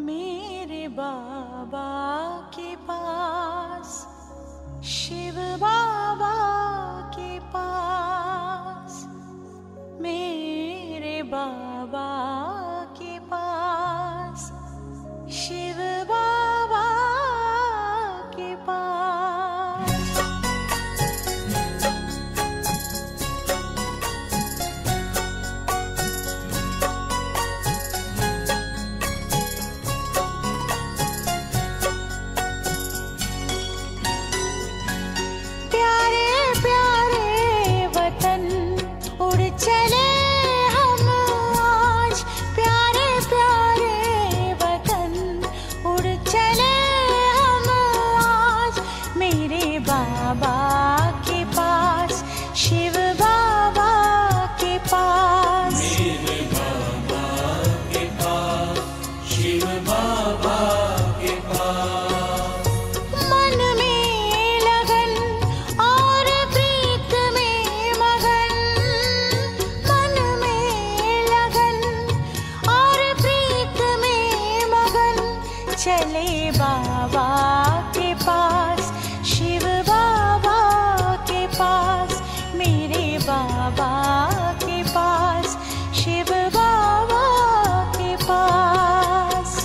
मेरे बाबा के पास, शिव बाबा के पास, मेरे बाबा के पास, शिव बाबा के पास। प्यारे प्यारे वतन उड़ चले हम आज, प्यारे प्यारे वतन उड़ चले हम आज, मेरे बाबा के पास, शिव बाबा के पास, मेरे बाबा के पास, शिव बाबा के पास। मन में लगन और प्रीत में मगन, मन में लगन और प्रीत में मगन, चले बाबा के पास, शिव बाबा के पास, मेरे बाबा के पास, शिव बाबा के पास।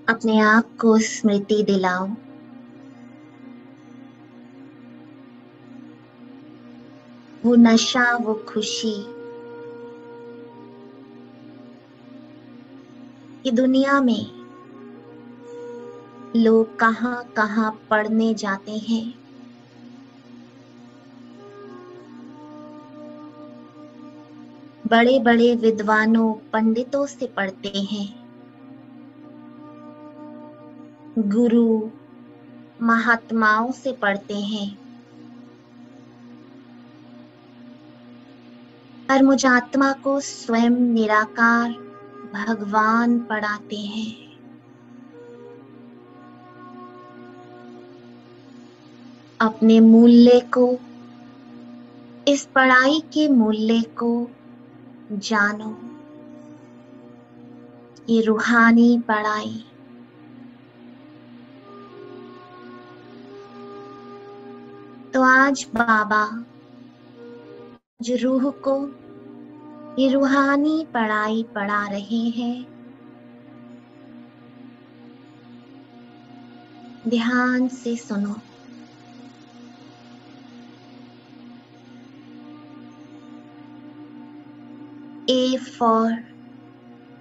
अपने आप को स्मृति दिलाओ। वो नशा, वो खुशी कि दुनिया में लोग कहाँ कहाँ पढ़ने जाते हैं, बड़े बड़े विद्वानों पंडितों से पढ़ते हैं, गुरु महात्माओं से पढ़ते हैं, पर मुझ आत्मा को स्वयं निराकार भगवान पढ़ाते हैं। अपने मूल्य को, इस पढ़ाई के मूल्य को जानो। ये रूहानी पढ़ाई तो आज बाबा जो रूह को ये रूहानी पढ़ाई पढ़ा रहे हैं, ध्यान से सुनो। A for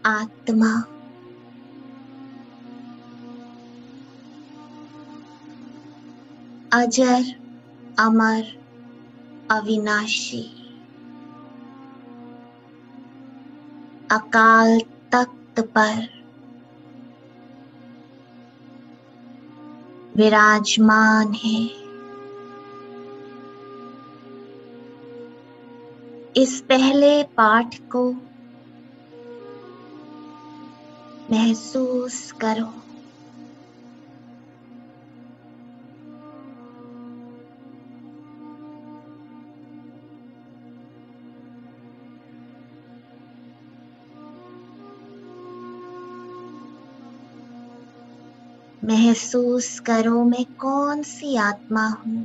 आत्मा, अजर अमर अविनाशी, अकाल तख्त पर विराजमान है। इस पहले पाठ को महसूस करो। महसूस करो मैं कौन सी आत्मा हूं।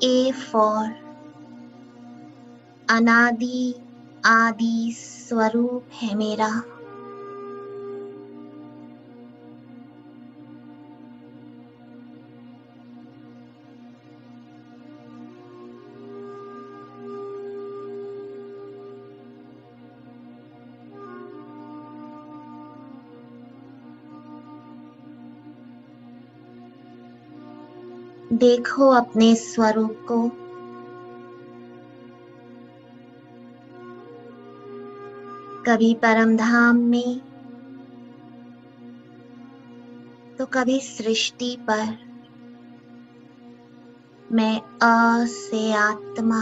A for अनादि आदि स्वरूप है मेरा। देखो अपने स्वरूप को। कभी परम धाम में तो कभी सृष्टि पर। मैं अ से आत्मा,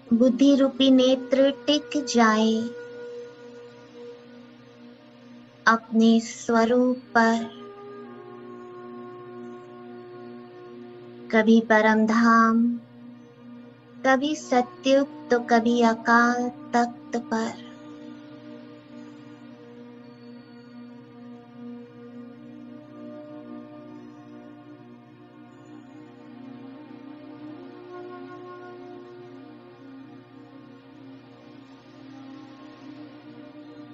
बुद्धि रूपी नेत्र टिक जाए अपने स्वरूप पर। कभी परम धाम, कभी सत्युग तो कभी अकाल तख्त पर।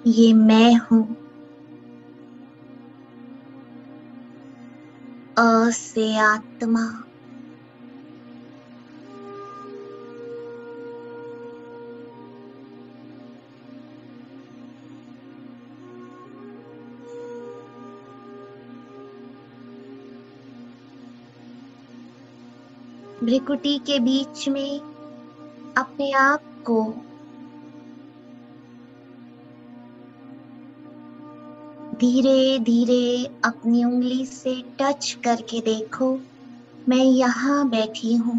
ये मैं हूं। अ से आत्मा, भ्रिकुटी के बीच में अपने आप को धीरे धीरे अपनी उंगली से टच करके देखो। मैं यहाँ बैठी हूँ।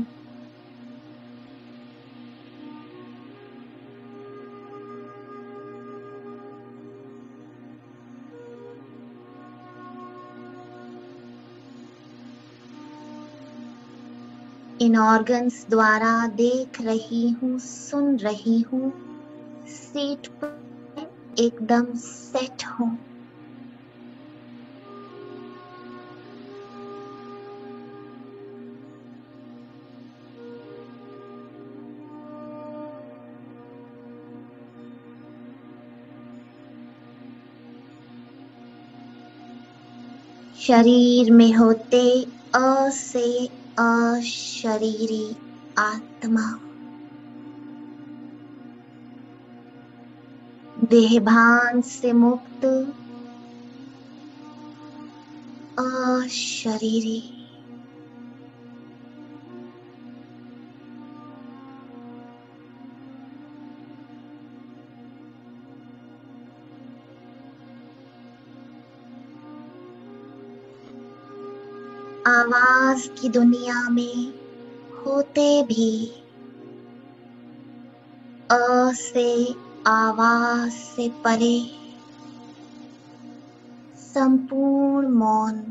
इन ऑर्गन्स द्वारा देख रही हूँ, सुन रही हूँ, सीट पर एकदम सेट हूँ। शरीर में होते अ से अशरीरी आत्मा, देहभान से मुक्त अशरीरी, आवाज की दुनिया में होते भी अ से आवाज से परे संपूर्ण मौन।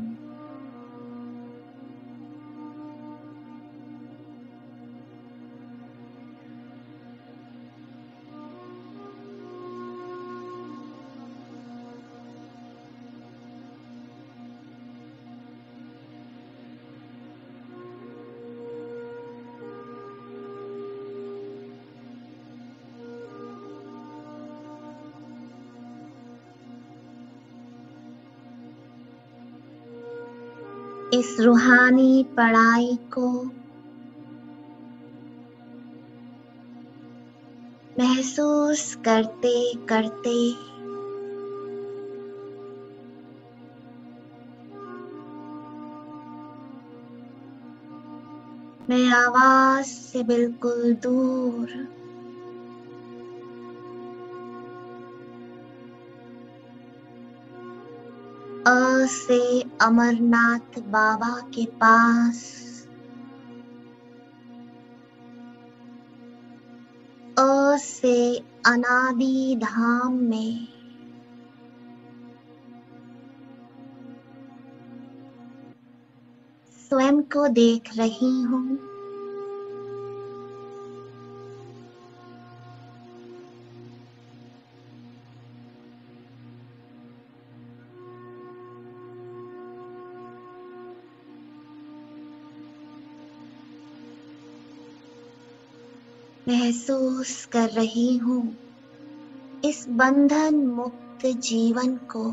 इस रूहानी पढ़ाई को महसूस करते करते मैं आवाज से बिल्कुल दूर अ से अमरनाथ बाबा के पास, अ से अनादि धाम में स्वयं को देख रही हूँ। महसूस कर रही हूँ इस बंधन मुक्त जीवन को,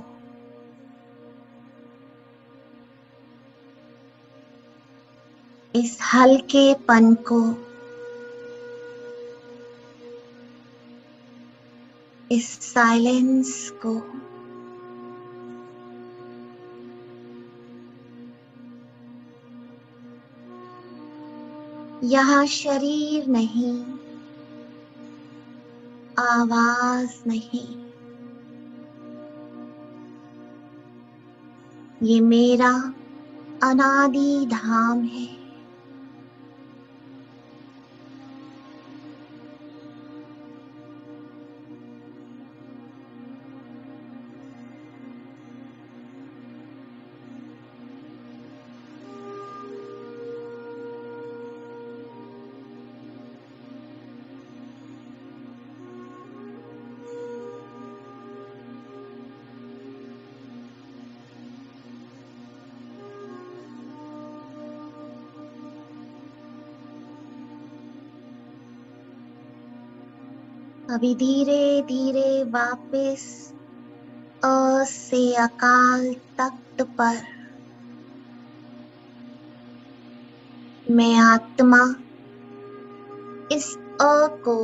इस हल्केपन को, इस साइलेंस को। यहाँ शरीर नहीं, आवाज नहीं, ये मेरा अनादि धाम है। अभी धीरे धीरे वापस अ से अकाल तख्त पर मैं आत्मा इस अ को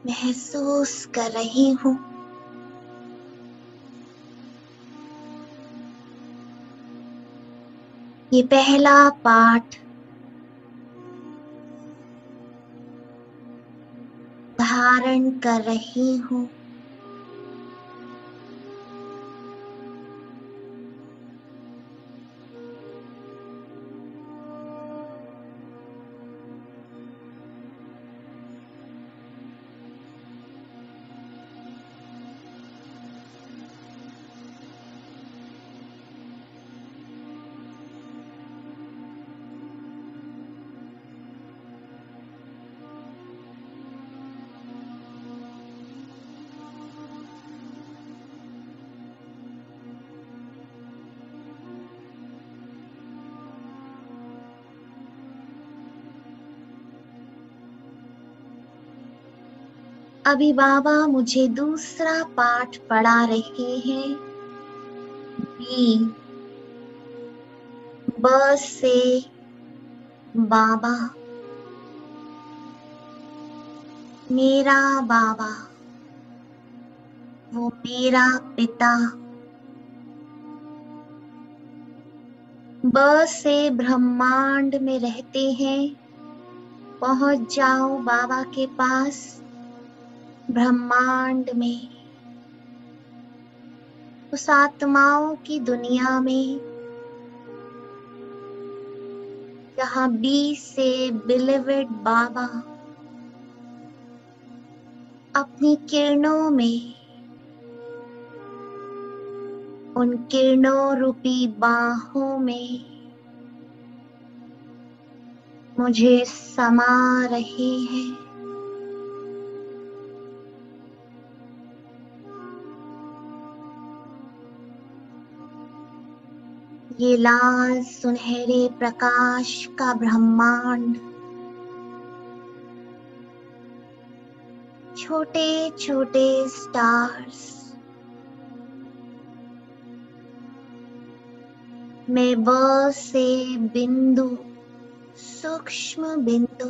महसूस कर रही हूँ। ये पहला पाठ धारण कर रही हूँ। अभी बाबा मुझे दूसरा पाठ पढ़ा रहे हैं। बी, ब से बाबा, मेरा बाबा, वो मेरा पिता। ब से ब्रह्मांड में रहते हैं, पहुंच जाओ बाबा के पास ब्रह्मांड में, उस आत्माओं की दुनिया में जहां बी से बिलीवेड बाबा अपनी किरणों में, उन किरणों रूपी बाहों में मुझे समा रहे हैं। ये लाल सुनहरे प्रकाश का ब्रह्मांड छोटे छोटे स्टार्स, मैं ब से बिंदु, सूक्ष्म बिंदु,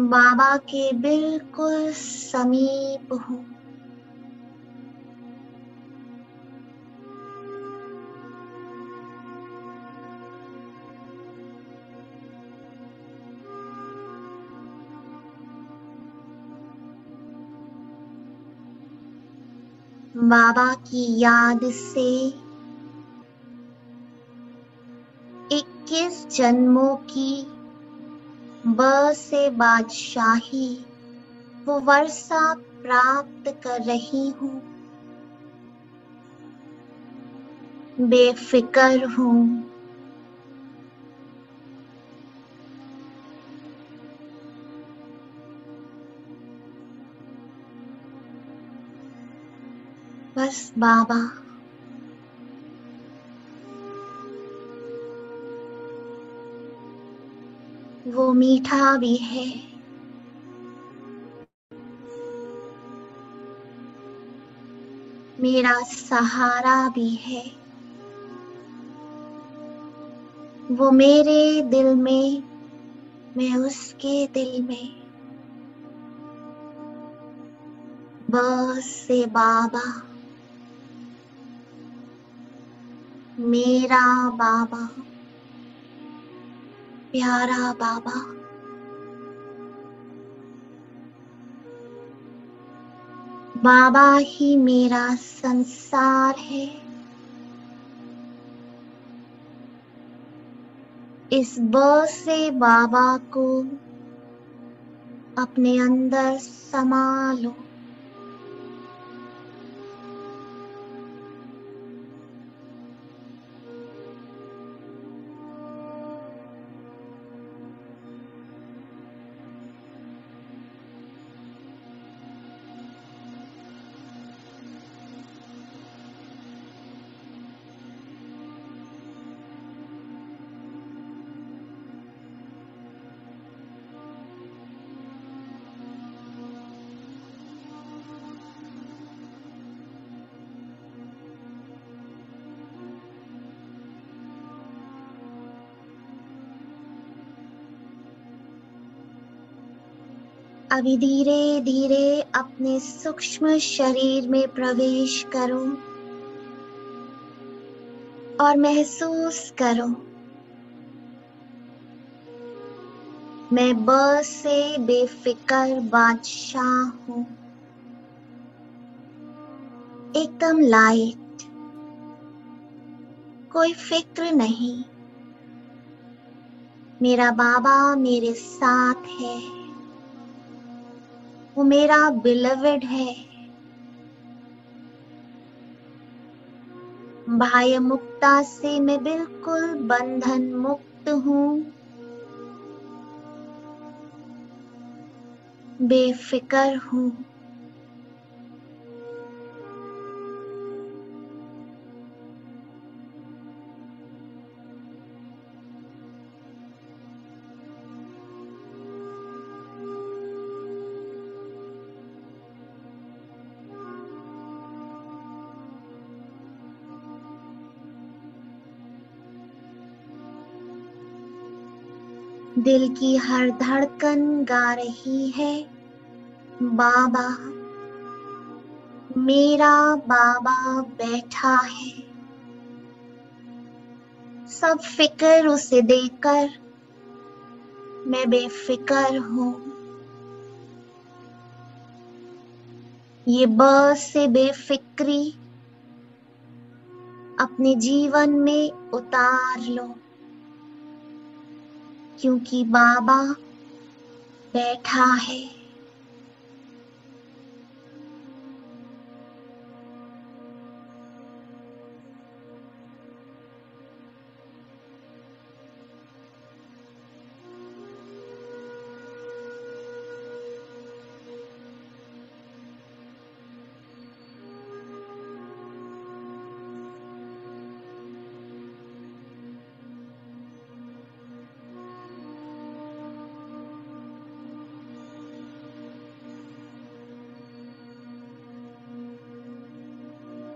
बाबा के बिल्कुल समीप हूँ। बाबा की याद से 21 जन्मों की ब से बादशाही वो वर्षा प्राप्त कर रही हूँ। बेफिक्र हूँ। बस बाबा, वो मीठा भी है, मेरा सहारा भी है। वो मेरे दिल में, मैं उसके दिल में। बस से बाबा, मेरा बाबा, प्यारा बाबा। बाबा ही मेरा संसार है। इस ब से बाबा को अपने अंदर समा लो। अभी धीरे धीरे अपने सूक्ष्म शरीर में प्रवेश करो और महसूस करो, मैं ब से बेफिक्र बादशाह हूँ, एकदम लाइट, कोई फिक्र नहीं। मेरा बाबा मेरे साथ है, वो मेरा बिलवेड है। बाह्य मुक्ता से मैं बिल्कुल बंधन मुक्त हूँ, बेफिक्र हूँ। दिल की हर धड़कन गा रही है, बाबा, मेरा बाबा बैठा है। सब फिक्र उसे देकर मैं बेफिक्र हूँ। ये ब से बेफिक्री अपने जीवन में उतार लो, क्योंकि बाबा बैठा है।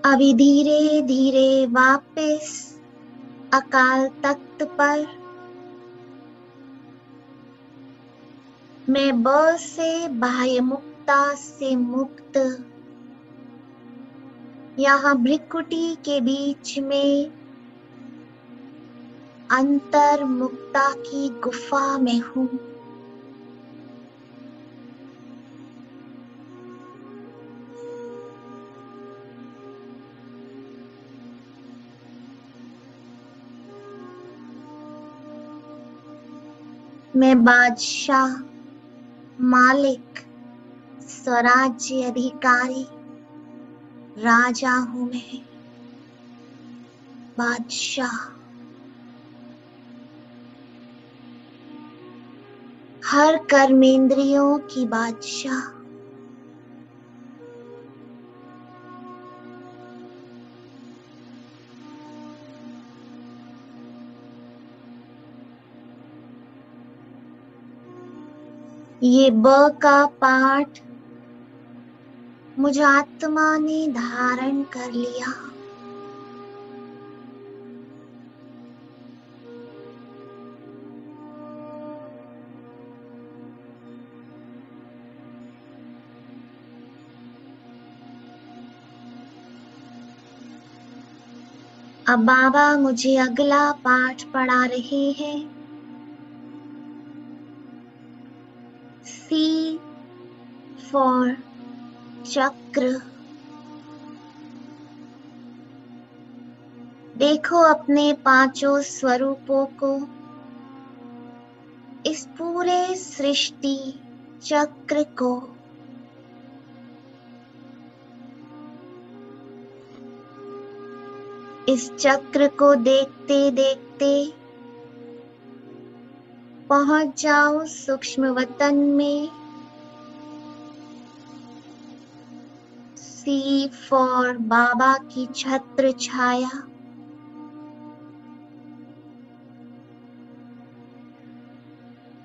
अभी धीरे धीरे वापस अकाल तख्त पर मैं ब से बाह्य मुक्ता से मुक्त, यहाँ भ्रिकुटी के बीच में अंतर मुक्ता की गुफा में हूँ। मैं बादशाह, मालिक, स्वराज्य अधिकारी, राजा हूँ। मैं बादशाह, हर कर्मेंद्रियों की बादशाह। ये ब का पाठ मुझ आत्मा ने धारण कर लिया। अब बाबा मुझे अगला पाठ पढ़ा रहे हैं। C for चक्र। देखो अपने पांचों स्वरूपों को इस पूरे सृष्टि चक्र को। इस चक्र को देखते देखते पहुंच जाओ सूक्ष्म वतन में। C for बाबा की छत्र छाया।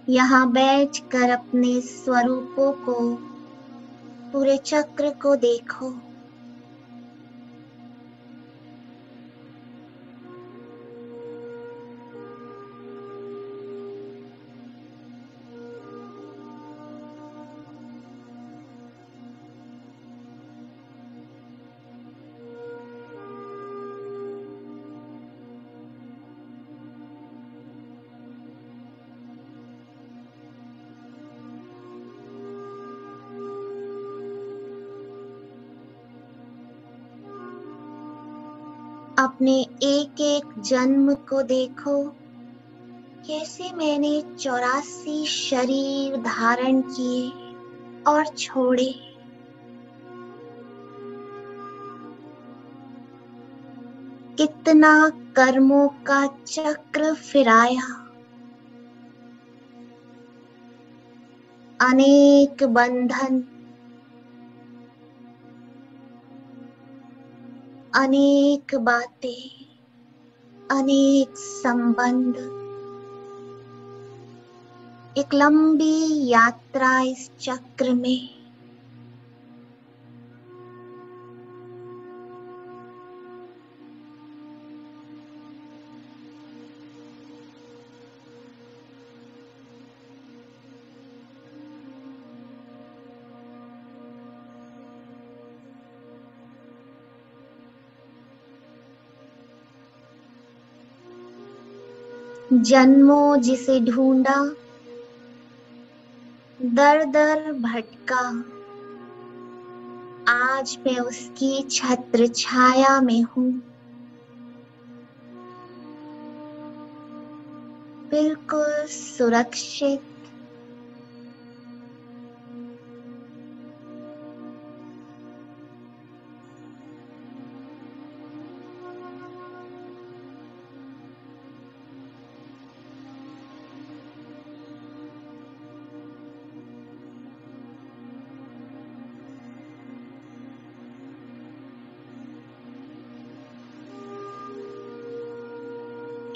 यहाँ बैठकर अपने स्वरूपों को, पूरे चक्र को देखो। अपने एक एक जन्म को देखो, कैसे मैंने 84 शरीर धारण किए और छोड़े। कितना कर्मों का चक्र फिराया। अनेक बंधन, अनेक बातें, अनेक संबंध। एक लंबी यात्रा इस चक्र में। जन्मों जिसे ढूंढा, दर दर भटका, आज मैं उसकी छत्र छाया में हूँ। बिल्कुल सुरक्षित,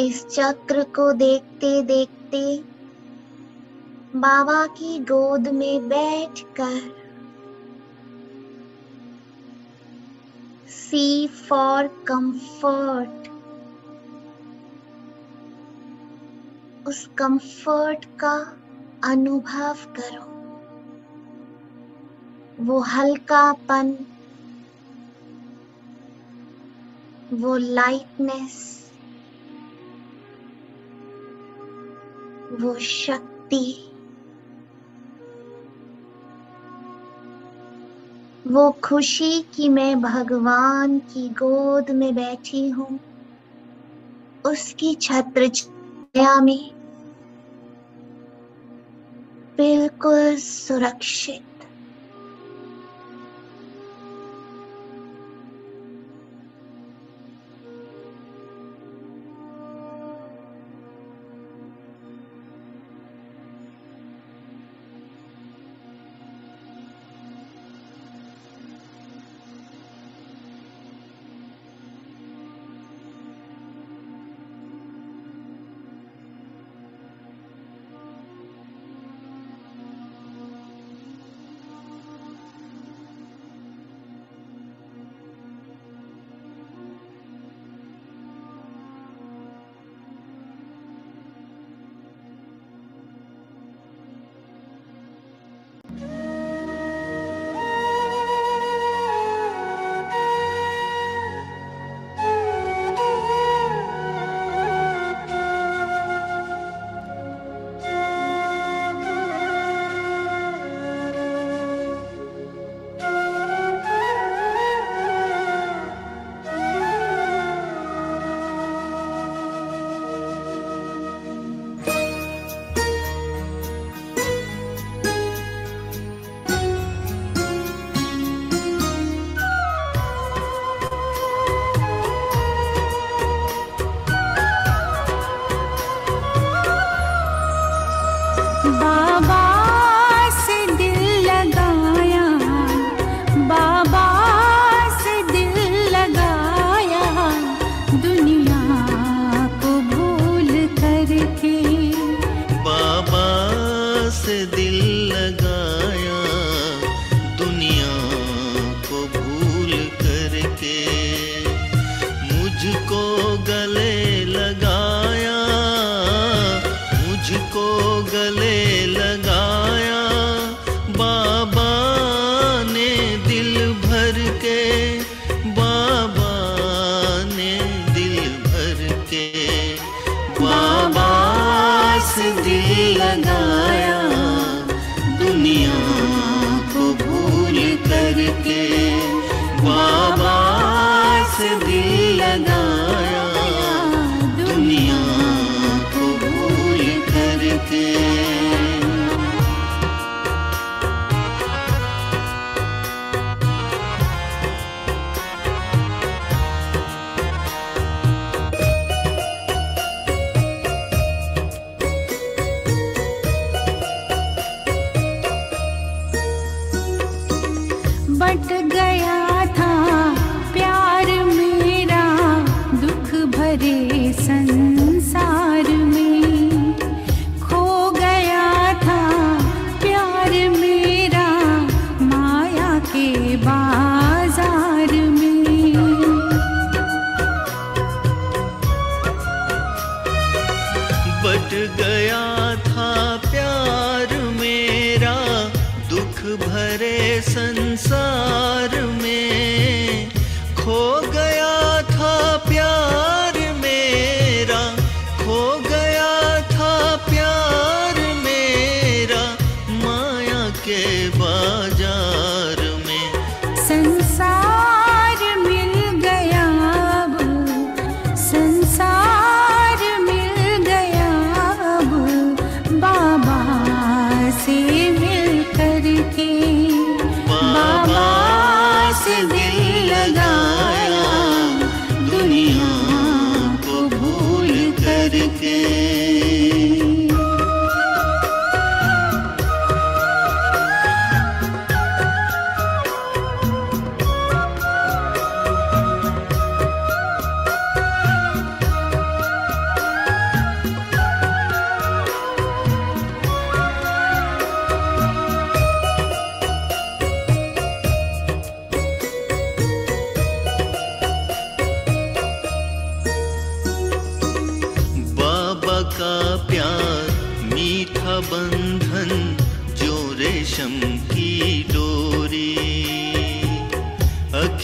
इस चक्र को देखते देखते बाबा की गोद में बैठकर सी फॉर कंफर्ट, उस कंफर्ट का अनुभव करो। वो हल्कापन, वो लाइटनेस, वो शक्ति, वो खुशी कि मैं भगवान की गोद में बैठी हूँ, उसकी छत्र छाया में, बिल्कुल सुरक्षित।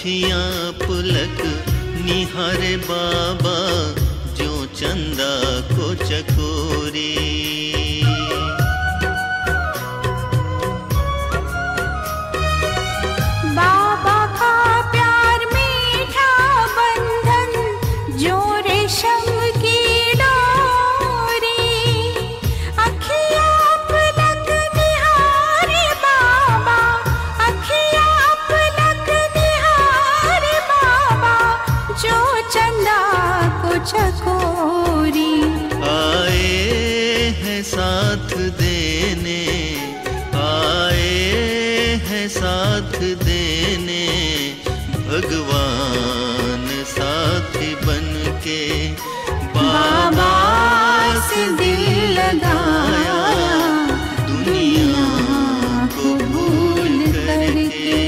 अखियां पुलक निहारे बाबा जो चंदा को चकोरी। बाबा का प्यार मीठा बंधन जो रेशम की डोरी। अखियां पलक निहारे बाबा, अखियां पलक निहारे बाबा जो चंदा को चकोरी। आए हैं साथ देने, आए हैं साथ देने, भगवान साथी बनके। बाबा से दिल लगाया दुनिया को भूल करके।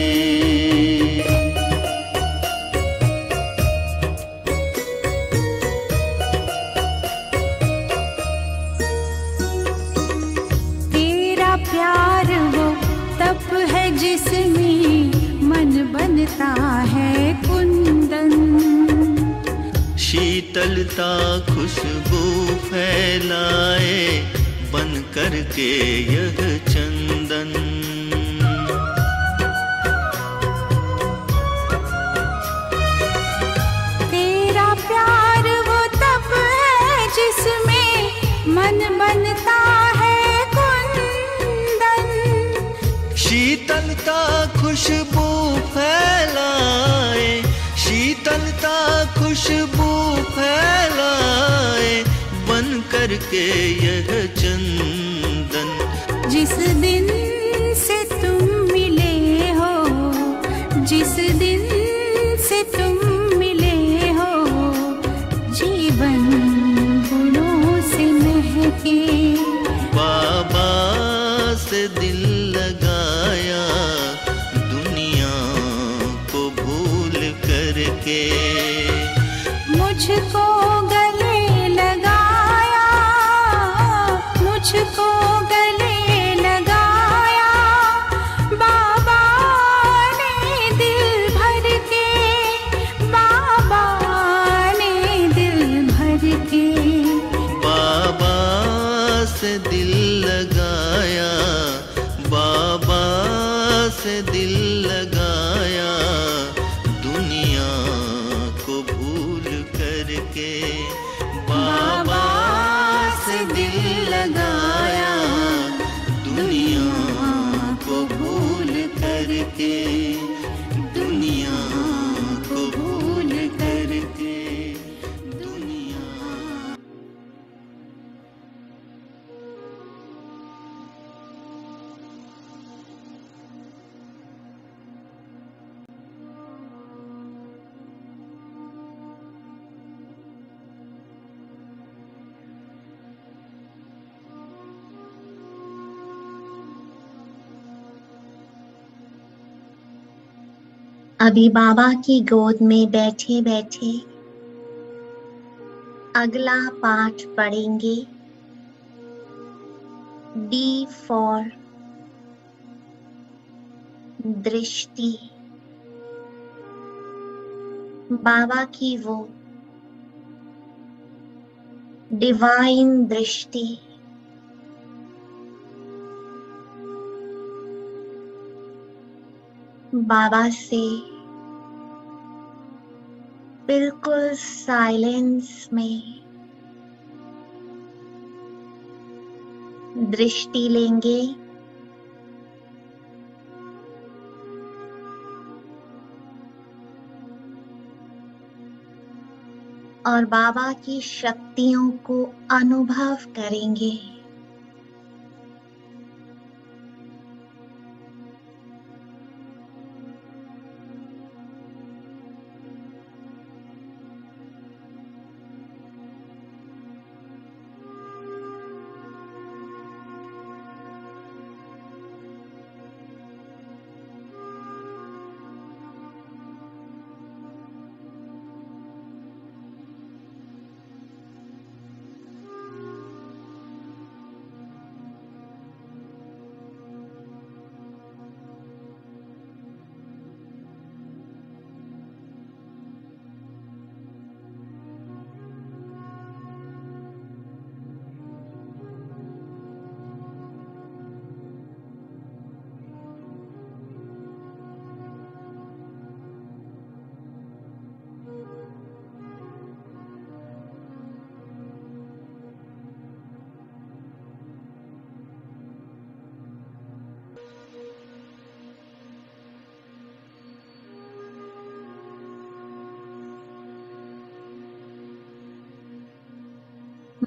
तेरा प्यार वो तप है जिसमें मन बनता है कुंदन। शीतलता खुशबू फैलाए बन करके यह चंदन। तेरा प्यार वो तप है जिसमें मन बनता है कुंदन। शीतलता खुशबू फैलाए, शीतलता खुशबू फैलाए बन करके यह चंदन। जिस दिन से तुम मिले हो, जिस दिन से तुम मिले हो, जीवन गुणों से महके। बाबा से दिल लगाया दुनिया को भूल करके। मुझको गले लगाया, मुझको गले लगाया बाबा ने दिल भर के, बाबा ने दिल भर के। बाबा से दिल लगाया, बाबा से दिल लगाया दुनिया को भूल करके। बाबा से दिल लगाया दुनिया को भूल करके, दुनिया को भूल करके, दुनिया। अभी बाबा की गोद में बैठे बैठे अगला पाठ पढ़ेंगे। डी फॉर दृष्टि। बाबा की वो डिवाइन दृष्टि बाबा से बिल्कुल साइलेंस में दृष्टि लेंगे और बाबा की शक्तियों को अनुभव करेंगे।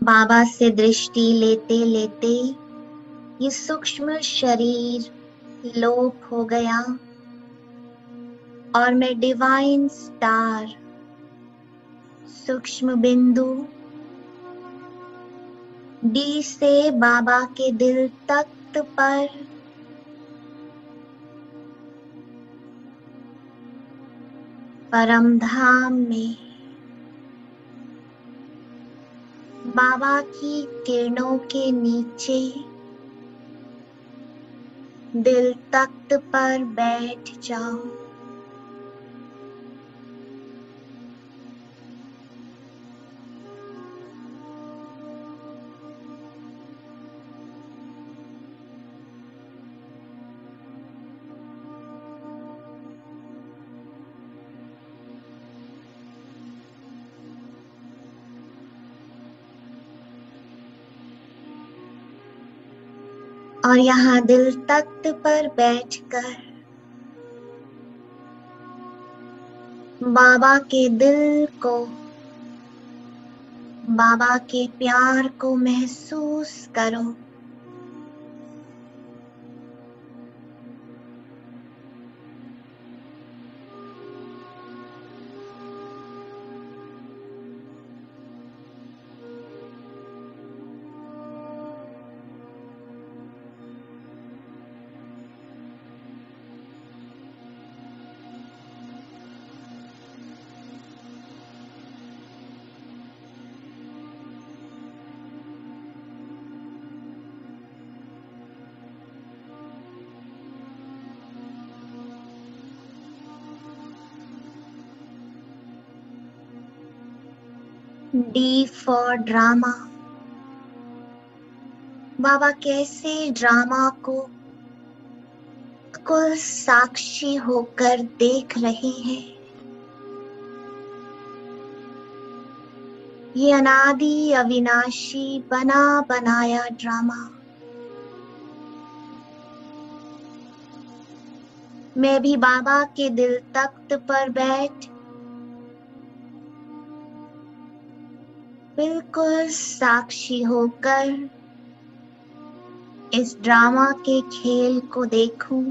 बाबा से दृष्टि लेते लेते ये सूक्ष्म शरीर लोप हो गया और मैं डिवाइन स्टार सूक्ष्म बिंदु डी से बाबा के दिल तख्त पर परम धाम में बाबा की किरणों के नीचे दिल तख्त पर बैठ जाओ। और यहाँ दिल तख्त पर बैठकर बाबा के दिल को, बाबा के प्यार को महसूस करो। D for drama. बाबा कैसे ड्रामा को कुल साक्षी होकर देख रहे हैं। ये अनादि अविनाशी बना बनाया ड्रामा मैं भी बाबा के दिल तख्त पर बैठ बिल्कुल साक्षी होकर इस ड्रामा के खेल को देखूं।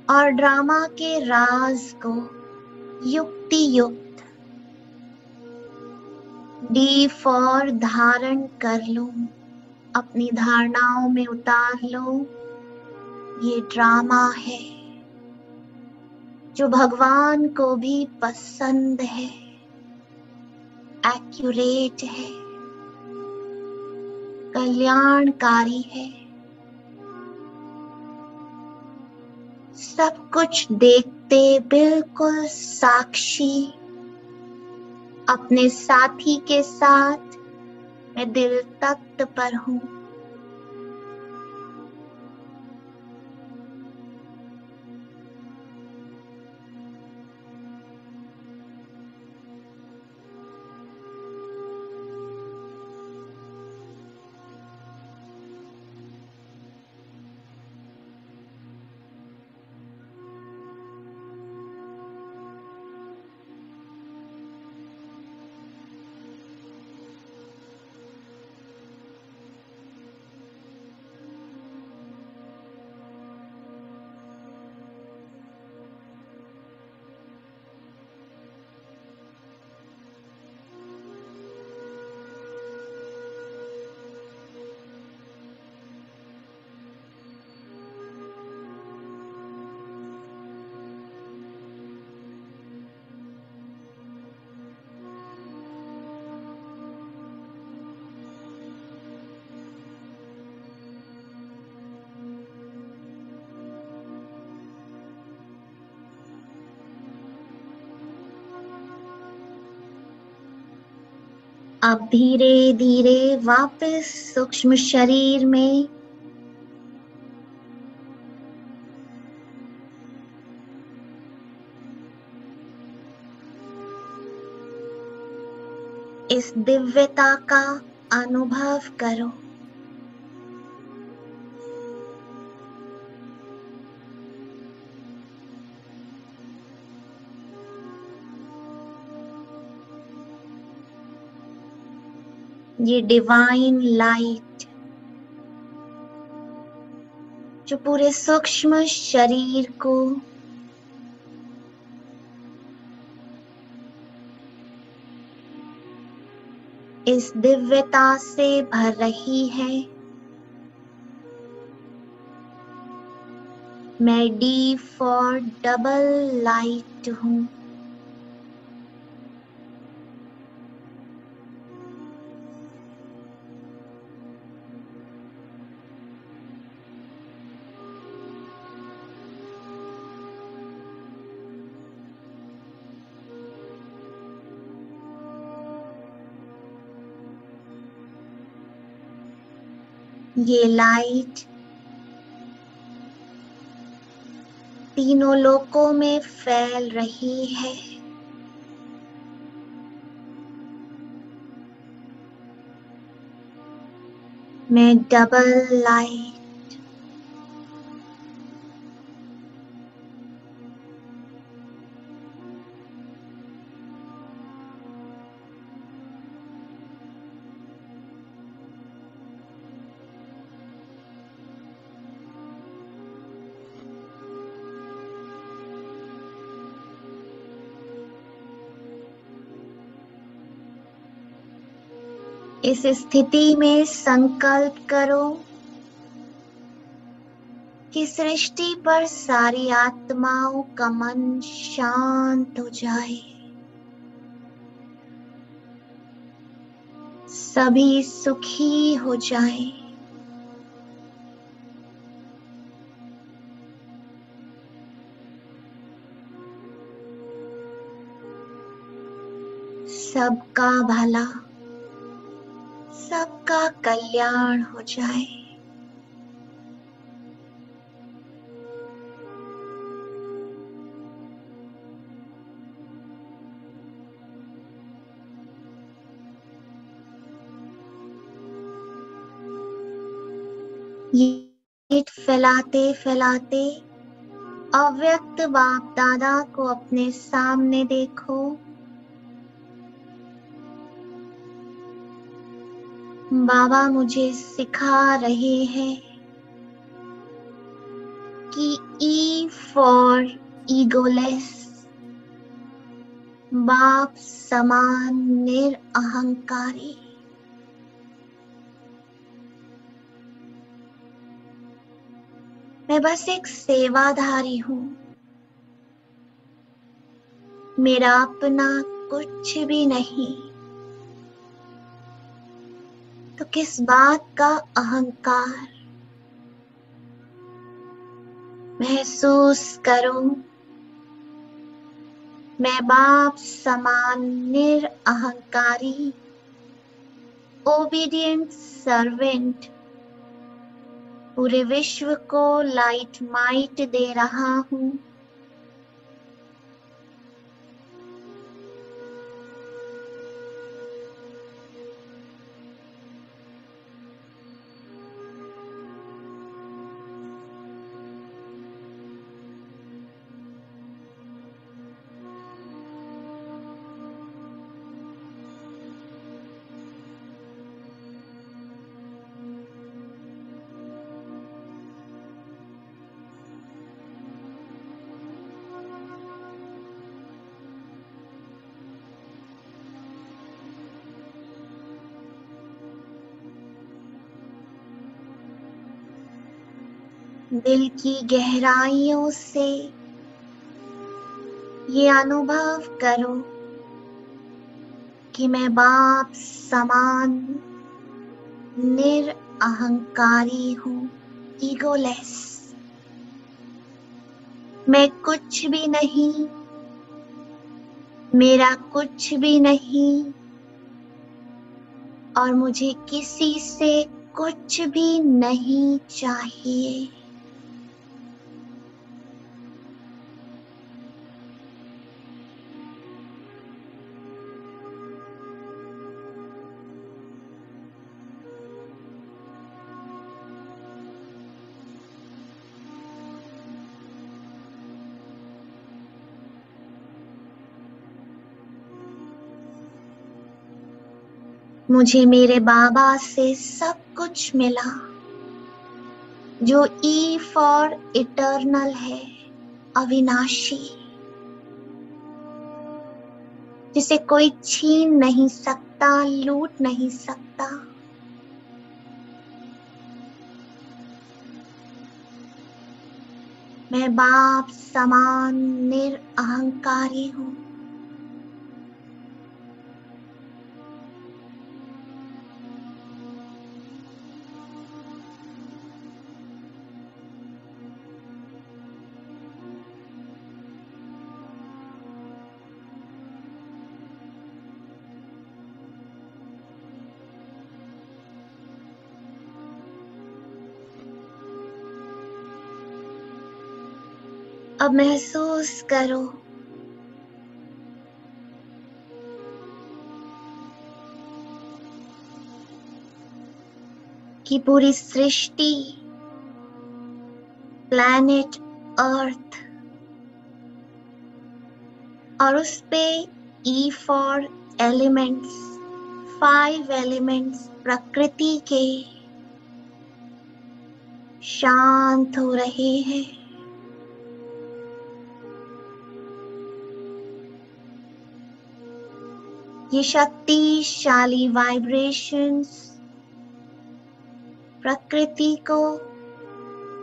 और ड्रामा के राज को युक्ति युक्त डी फॉर धारण कर लूं, अपनी धारणाओं में उतार लो। ये ड्रामा है जो भगवान को भी पसंद है, एक्यूरेट है, कल्याणकारी है। सब कुछ देखते बिल्कुल साक्षी अपने साथी के साथ मैं दिल तख्त पर हूँ। अब धीरे धीरे वापस सूक्ष्म शरीर में इस दिव्यता का अनुभव करो। ये डिवाइन लाइट जो पूरे सूक्ष्म शरीर को इस दिव्यता से भर रही है, मैं डी फॉर डबल लाइट हूं। ये लाइट तीनों लोकों में फैल रही है। मैं डबल लाइट, इस स्थिति में संकल्प करो कि सृष्टि पर सारी आत्माओं का मन शांत हो जाए, सभी सुखी हो जाए। सबका भला, सबका कल्याण हो जाए। ये फैलाते फैलाते अव्यक्त बाप दादा को अपने सामने देखो। बाबा मुझे सिखा रहे हैं कि ई फॉर ईगोलेस, बाप समान निरअहंकारी। मैं बस एक सेवाधारी हूं, मेरा अपना कुछ भी नहीं, तो किस बात का अहंकार। महसूस करो मैं बाप समान निरअहंकारी ओबीडिएंट सर्वेंट पूरे विश्व को लाइट माइट दे रहा हूं। दिल की गहराइयों से ये अनुभव करो कि मैं बाप समान निरअहंकारी हूं, ईगोलेस। मैं कुछ भी नहीं, मेरा कुछ भी नहीं, और मुझे किसी से कुछ भी नहीं चाहिए। मुझे मेरे बाबा से सब कुछ मिला जो ई फॉर इटर्नल है, अविनाशी, जिसे कोई छीन नहीं सकता, लूट नहीं सकता। मैं बाप समान निरअहंकारी हूँ। अब महसूस करो कि पूरी सृष्टि, प्लैनेट अर्थ और उस पे ई फॉर एलिमेंट्स, 5 एलिमेंट्स प्रकृति के शांत हो रहे हैं। ये शक्तिशाली वाइब्रेशंस प्रकृति को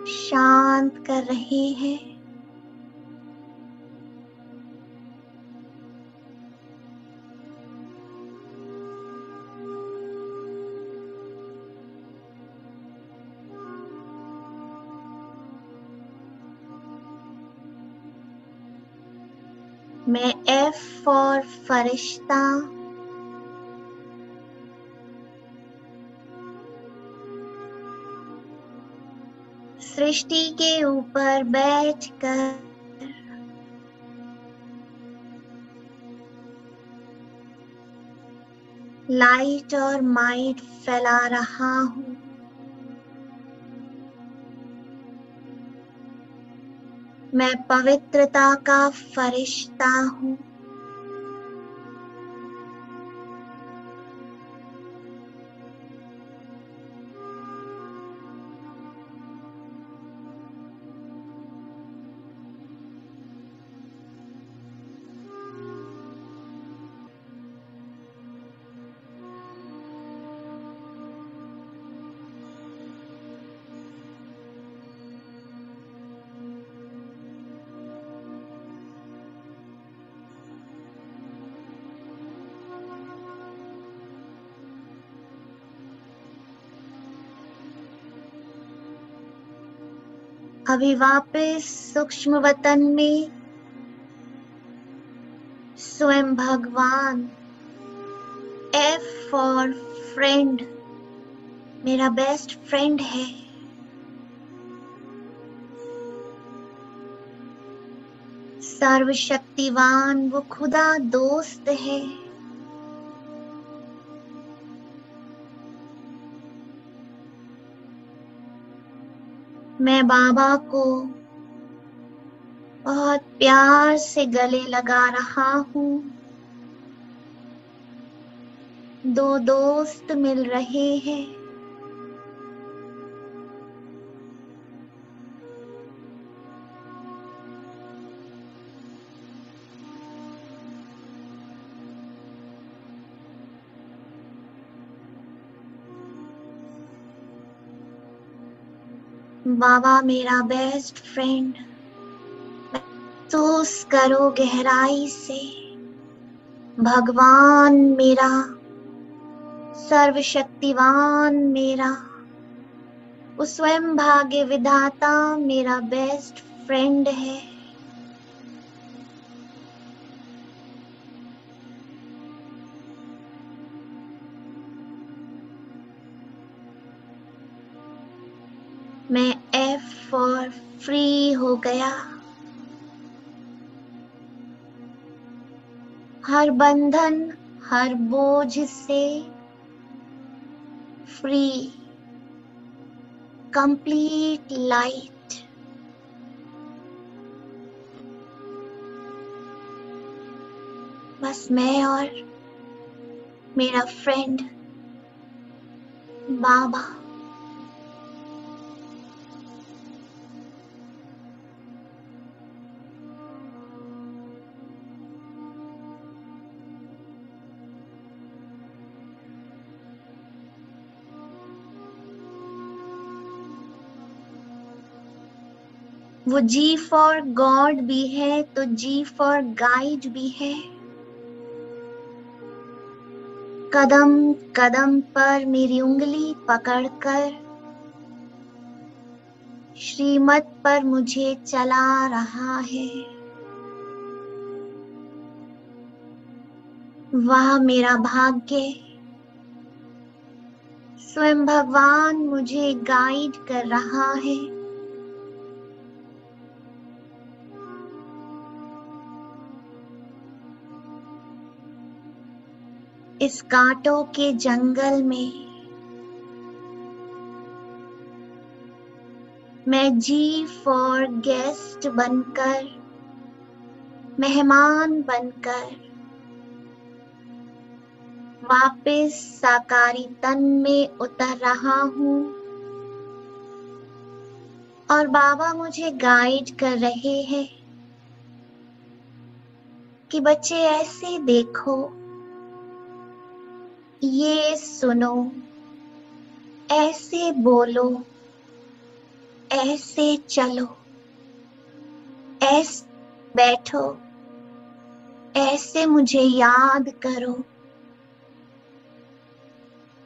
शांत कर रहे हैं। मैं एफ फॉर फरिश्ता, सृष्टि के ऊपर बैठकर लाइट और माइट फैला रहा हूँ। मैं पवित्रता का फरिश्ता हूँ। अभी वापस सूक्ष्म वतन में स्वयं भगवान, एफ फॉर फ्रेंड, मेरा बेस्ट फ्रेंड है। सर्वशक्तिवान, वो खुदा दोस्त है। मैं बाबा को बहुत प्यार से गले लगा रहा हूँ। 2 दोस्त मिल रहे हैं। बाबा मेरा बेस्ट फ्रेंड, महसूस करो गहराई से। भगवान मेरा, सर्वशक्तिवान मेरा, वो स्वयं भाग्य विधाता मेरा बेस्ट फ्रेंड है। मैं एफ फॉर फ्री हो गया। हर बंधन, हर बोझ से फ्री, कंप्लीट लाइट। बस मैं और मेरा फ्रेंड बाबा। वो जी फॉर गॉड भी है तो जी फॉर गाइड भी है। कदम कदम पर मेरी उंगली पकड़कर श्रीमत पर मुझे चला रहा है। वह मेरा भाग्य, स्वयं भगवान मुझे गाइड कर रहा है। इस कांटों के जंगल में मैं जी फॉर गेस्ट बनकर, मेहमान बनकर वापस साकारी तन में उतर रहा हूँ और बाबा मुझे गाइड कर रहे हैं कि बच्चे ऐसे देखो, ये सुनो, ऐसे बोलो, ऐसे चलो, ऐसे बैठो, ऐसे मुझे याद करो,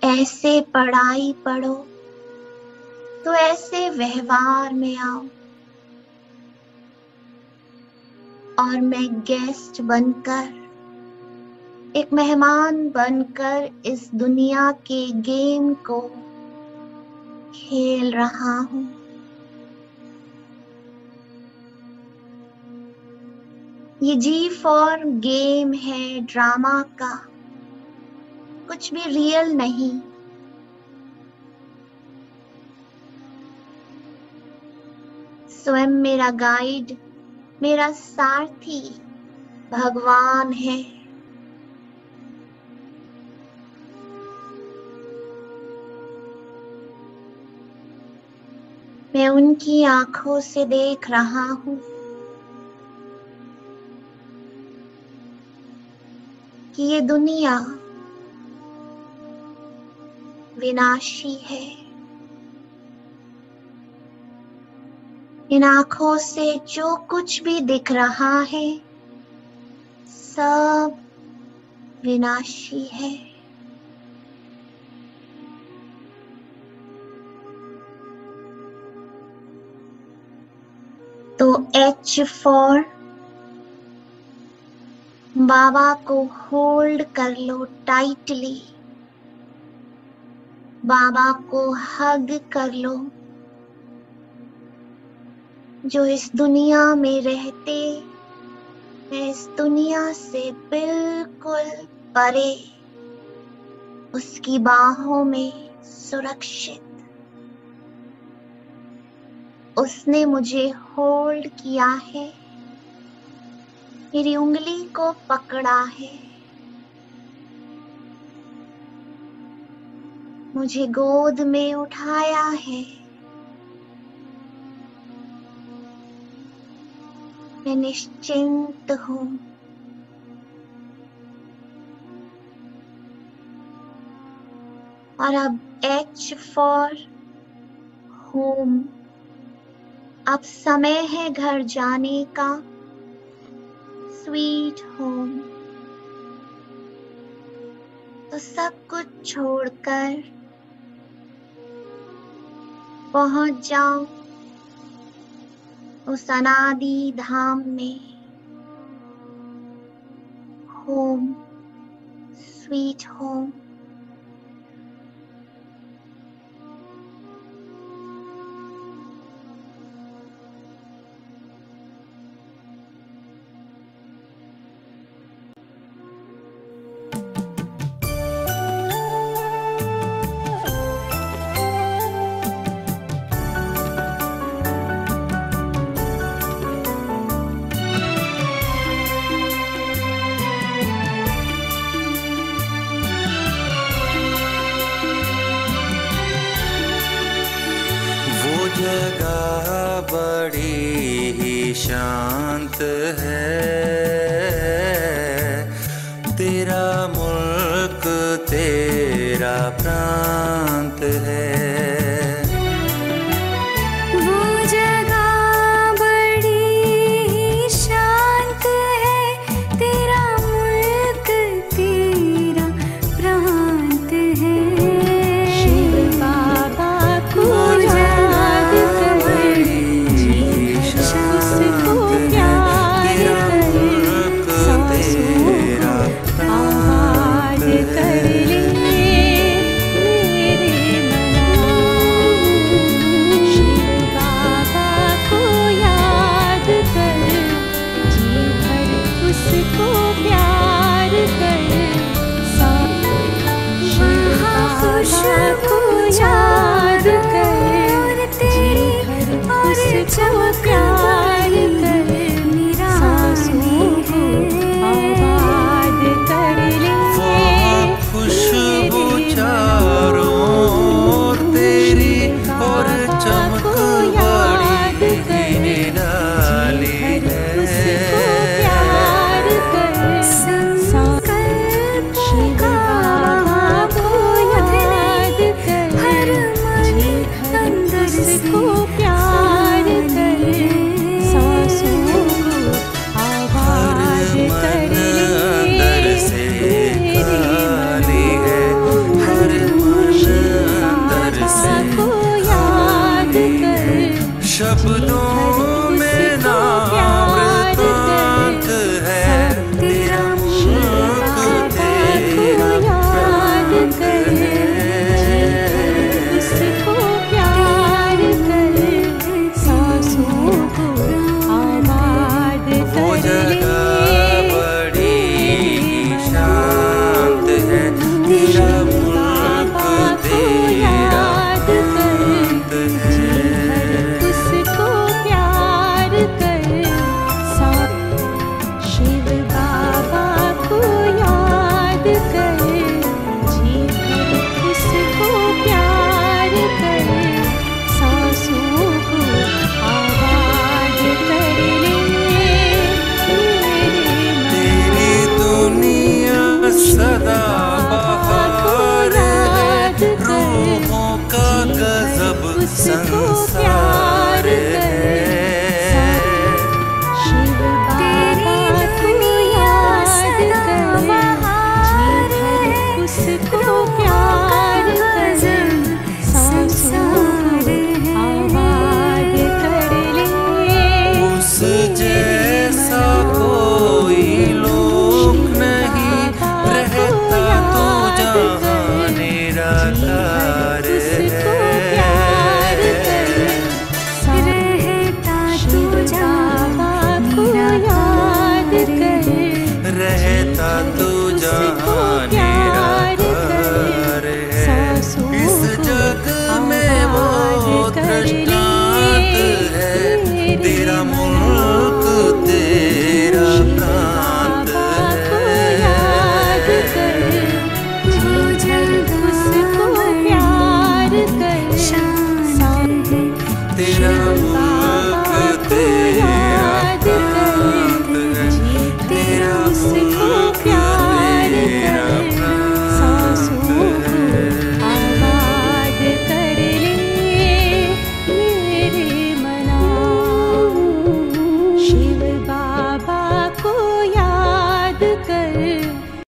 ऐसे पढ़ाई पढ़ो, तो ऐसे व्यवहार में आओ। और मैं गेस्ट बनकर, एक मेहमान बनकर इस दुनिया के गेम को खेल रहा हूँ। ये जी फॉर गेम है ड्रामा का, कुछ भी रियल नहीं। स्वयं मेरा गाइड, मेरा सारथी भगवान है। मैं उनकी आंखों से देख रहा हूँ कि ये दुनिया विनाशी है। इन आंखों से जो कुछ भी दिख रहा है सब विनाशी है। तो H फॉर बाबा को होल्ड कर लो टाइटली, बाबा को हग कर लो, जो इस दुनिया में रहते हैं, इस दुनिया से बिल्कुल परे, उसकी बाहों में सुरक्षित। उसने मुझे होल्ड किया है, मेरी उंगली को पकड़ा है, मुझे गोद में उठाया है। मैं निश्चिंत हूँ। और अब H फॉर होम। अब समय है घर जाने का, स्वीट होम। तो सब कुछ छोड़कर पहुंच जाओ उस अनादि धाम में, होम, स्वीट होम। रहता तू जहाँ निराकार है। इस जग में वो दृष्टांत है, तेरा मुल्क तेरा प्रांत है। तेरा